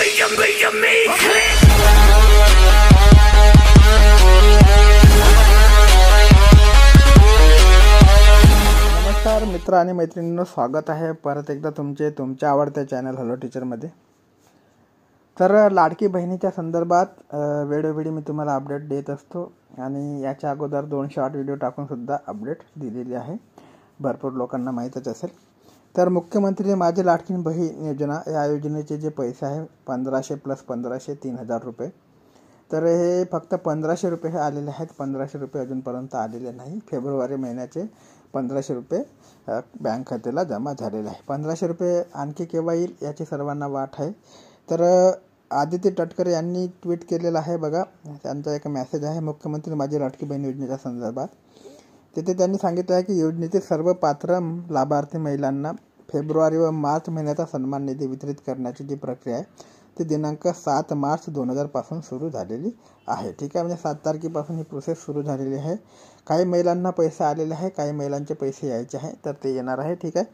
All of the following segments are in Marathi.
नमस्कार मित्र आणि मैत्रिणींनो, स्वागत आहे परत एकदा तुमच्या आवडत्या चॅनल हॅलो टीचरमध्ये. तर लाडकी बहिणीच्या संदर्भात वेळोवेळी मी तुम्हाला अपडेट देत असतो आणि याच्या अगोदर 2 शॉर्ट व्हिडिओ टाकून सुद्धा अपडेट दिलेली आहे, भरपूर लोकांना माहीतच असेल. तर मुख्यमंत्री माझी लाडकी बहीण योजना या योजनेचे जे पैसे आहे 1500 + 1500 3000 रुपये. तर हे फक्त 1500 रुपये हे आलेले आहेत. 1500 रुपये अजूनपर्यंत आलेले नाही. फेब्रुवारी महिन्याचे 1500 रुपये बँक खात्याला जमा झालेले आहे. 1500 रुपये आणखी केव्हा येईल याची सर्वांना वाट आहे. तर आदित्य तटकरे यांनी ट्विट केलेलं आहे बघा, त्यांचा एक मेसेज आहे मुख्यमंत्री माझी लाडकी बहीण योजनेच्या संदर्भात. तिथे त्यांनी सांगितलं आहे की योजनेतील सर्व पात्र लाभार्थी महिलांना फेब्रुवारी व मार्च महिन्याचा सन्मान निधी वितरित करण्याची जी प्रक्रिया आहे ती दिनांक 7 मार्च 2000 पासून सुरू झालेली आहे. ठीक आहे, म्हणजे 7 तारखेपासून ही प्रोसेस सुरू झालेली आहे. काही महिलांना पैसे आलेले आहे, काही महिलांचे पैसे यायचे आहे, तर ते येणार आहे. ठीक आहे,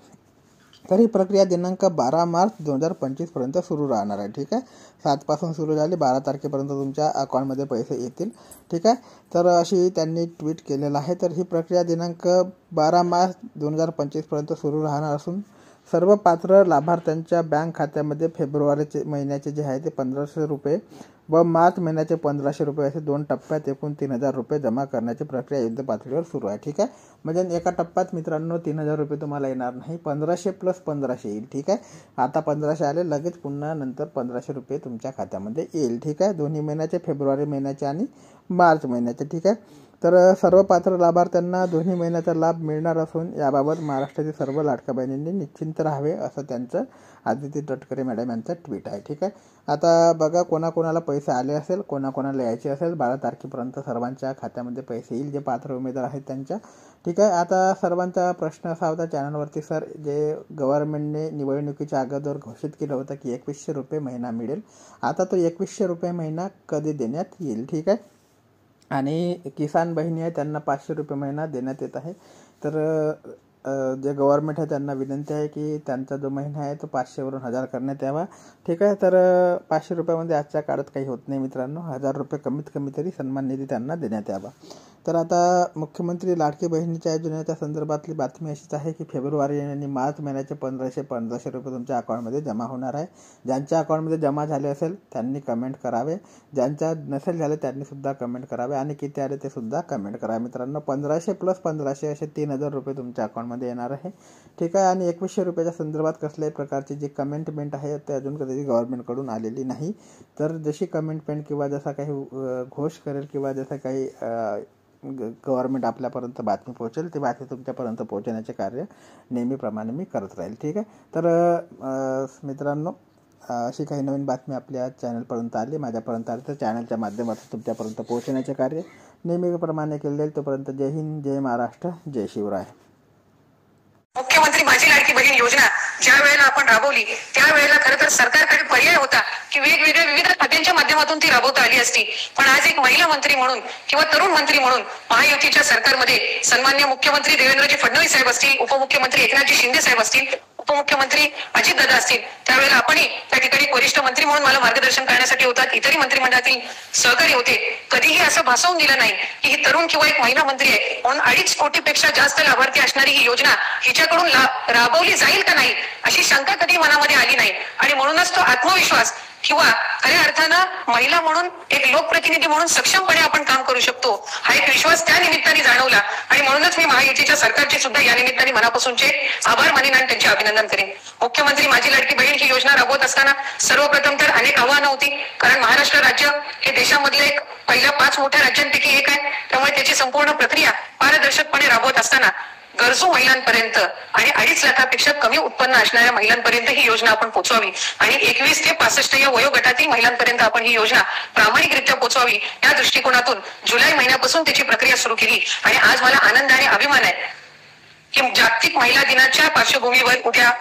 तर ही प्रक्रिया दिनांक 12 मार्च 2025 पर्यंत सुरू राहणार आहे. ठीक आहे, 7 पासून सुरू झाली, 12 तारखेपर्यंत तुमच्या अकाउंटमध्ये पैसे येतील. ठीक आहे, तर अशी त्यांनी ट्विट केलेलं आहे. तर ही प्रक्रिया दिनांक 12 मार्च 2025 पर्यंत सुरू राहणार असून सर्व पात्र लाभार्थ्यांच्या बँक खात्यामध्ये फेब्रुवारी महिन्याचे जे आहे ते 1500 रुपये व मार्च महिन्याचे 1500 रुपये असे 2 टप्प्यात एकूण 3000 रुपये जमा करण्याची प्रक्रिया युद्ध पातळीवर सुरू आहे. ठीक आहे, म्हणजे एका टप्प्यात मित्रांनो 3000 रुपये तुम्हाला येणार नाही, 1500 + 1500 येईल. ठीक आहे, आता 1500 आले, लगेच पुन्हा नंतर 1500 रुपये तुमच्या खात्यामध्ये येईल. ठीक आहे, दोन्ही महिन्याचे, फेब्रुवारी महिन्याचे आणि मार्च महिन्याचे. ठीक आहे, तर सर्व पात्र लाभार्थ्यांना दोन्ही महिन्याचा लाभ मिळणार असून याबाबत महाराष्ट्रातील सर्व लाडक्या बहिणींनी निश्चिंत राहावे असं त्यांचं आदित्य तटकरे मॅडम यांचं ट्विट आहे. ठीक आहे, आता बघा कोणाकोणाला पैसे आले असेल, कोणाकोणाला यायचे असेल, 12 तारखेपर्यंत सर्वांच्या खात्यामध्ये पैसे येईल जे पात्र उमेदवार आहेत त्यांच्या. ठीक आहे, आता सर्वांचा प्रश्न असा होता चॅनलवरती, सर जे गव्हर्नमेंटने निवडणुकीच्या अगोदर घोषित केलं होतं की 2100 रुपये महिना मिळेल, आता तो 2100 रुपये महिना कधी देण्यात येईल. ठीक आहे, आणि किसान बहिणी आहे त्यांना 500 रुपये महिना देण्यात येत आहे. तर जे गव्हर्नमेंट आहे त्यांना विनंती आहे की त्यांचा जो महिना आहे तो 500 वरून 1000 करण्यात यावा. ठीक आहे, तर 500 रुपयामध्ये आजच्या काळात काही होत नाही मित्रांनो, 1000 रुपये कमीत कमी तरी सन्मान निधी त्यांना देण्यात यावा. तर आता मुख्यमंत्री लाडकी बहिणीच्या योजनेच्या संदर्भातली बातमी अशीच आहे की फेब्रुवारी आणि मार्च महिन्याचे 1500 रुपये तुमच्या अकाउंटमध्ये जमा होणार आहे. ज्यांच्या अकाउंटमध्ये जमा झाले असेल त्यांनी कमेंट करावे, ज्यांच्या नसेल झाले त्यांनी सुद्धा कमेंट करावे आणि किती आले ते सुद्धा कमेंट करावे. मित्रांनो 1500 + 1500 असे 3000 रुपये तुमच्या अकाउंटमध्ये येणार आहे. ठीक आहे, आणि 2100 रुपयाच्या संदर्भात कसल्याही प्रकारची जी कमेंटमेंट आहे ते अजून कधी गव्हर्नमेंटकडून आलेली नाही. तर जशी कमेंटमेंट किंवा जसा काही घोष करेल किंवा जसं काही गव्हर्नमेंट आपल्यापर्यंत बातमी पोहोचेल ती बातमी तुमच्यापर्यंत पोहोचवण्याचे कार्य नेहमीप्रमाणे मी करत राहील. ठीक आहे, तर मित्रांनो अशी काही नवीन बातमी आपल्या चॅनलपर्यंत आली, माझ्यापर्यंत आली, तर चॅनलच्या माध्यमातून तुमच्यापर्यंत पोहोचवण्याचे कार्य नेहमीप्रमाणे केले जाईल. तोपर्यंत जय हिंद, जय महाराष्ट्र, जय शिवराय. मुख्यमंत्री माझी लाडकी बहीण योजना ज्या वेळेला आपण राबवली त्यावेळेला खरं तर सरकारकडे पर्याय होता की वेगवेगळ्या विविध खात्यांच्या माध्यमातून ती राबवता आली असती. पण आज एक महिला मंत्री म्हणून किंवा तरुण मंत्री म्हणून महायुतीच्या सरकारमध्ये सन्मान्य मुख्यमंत्री देवेंद्रजी फडणवीस साहेब असतील, उपमुख्यमंत्री एकनाथजी शिंदे साहेब असतील, उपमुख्यमंत्री अजितदादा असतील, त्यावेळेला आपणही त्या ठिकाणी वरिष्ठ मंत्री म्हणून मला मार्गदर्शन करण्यासाठी होतात. इतरही मंत्रिमंडळातील सहकारी होते. कधीही असं भासवून दिलं नाही की ही तरुण किंवा एक महिला मंत्री आहे म्हणून 2.5 कोटीपेक्षा जास्त लाभार्थी असणारी ही योजना हिच्याकडून राबवली जाईल का नाही अशी शंका कधी मनामध्ये आली नाही. आणि म्हणूनच तो आत्मविश्वास किंवा खऱ्या अर्थानं महिला म्हणून एक लोकप्रतिनिधी म्हणून सक्षमपणे आपण काम करू शकतो हा एक विश्वास त्या निमित्ताने जाणवला. आणि म्हणूनच मी महायुतीच्या सरकारचे सुद्धा या निमित्ताने मनापासूनचे आभार मानेन आणि त्यांचे अभिनंदन करेन. मुख्यमंत्री माझी लाडकी बहीण ही योजना राबवत असताना सर्वप्रथम तर अनेक आव्हानं होती, कारण महाराष्ट्र राज्य हे देशामधले एक पहिल्या 5 मोठ्या राज्यांपैकी एक आहे. त्यामुळे त्याची संपूर्ण प्रक्रिया पारदर्शकपणे राबवत असताना गरजू महिलांपर्यंत आणि 2.5 लाखापेक्षा कमी उत्पन्न असणाऱ्या महिलांपर्यंत ही योजना आपण पोहोचवावी आणि 21 ते 65 या वयोगटातील महिलांपर्यंत आपण ही योजना प्रामाणिकरित्या पोहोचवावी या दृष्टिकोनातून जुलै महिन्यापासून त्याची प्रक्रिया सुरू केली. आणि आज मला आनंद आणि अभिमान आहे की जागतिक महिला दिनाच्या पार्श्वभूमीवर उद्या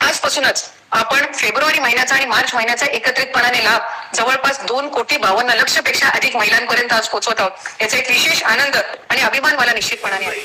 आजपासूनच आपण फेब्रुवारी महिन्याचा आणि मार्च महिन्याचा एकत्रितपणाने लाभ जवळपास 2,52,00,000 पेक्षा अधिक महिलांपर्यंत आज पोहोचवत आहोत. याचा एक विशेष आनंद आणि अभिमान मला निश्चितपणाने आहे.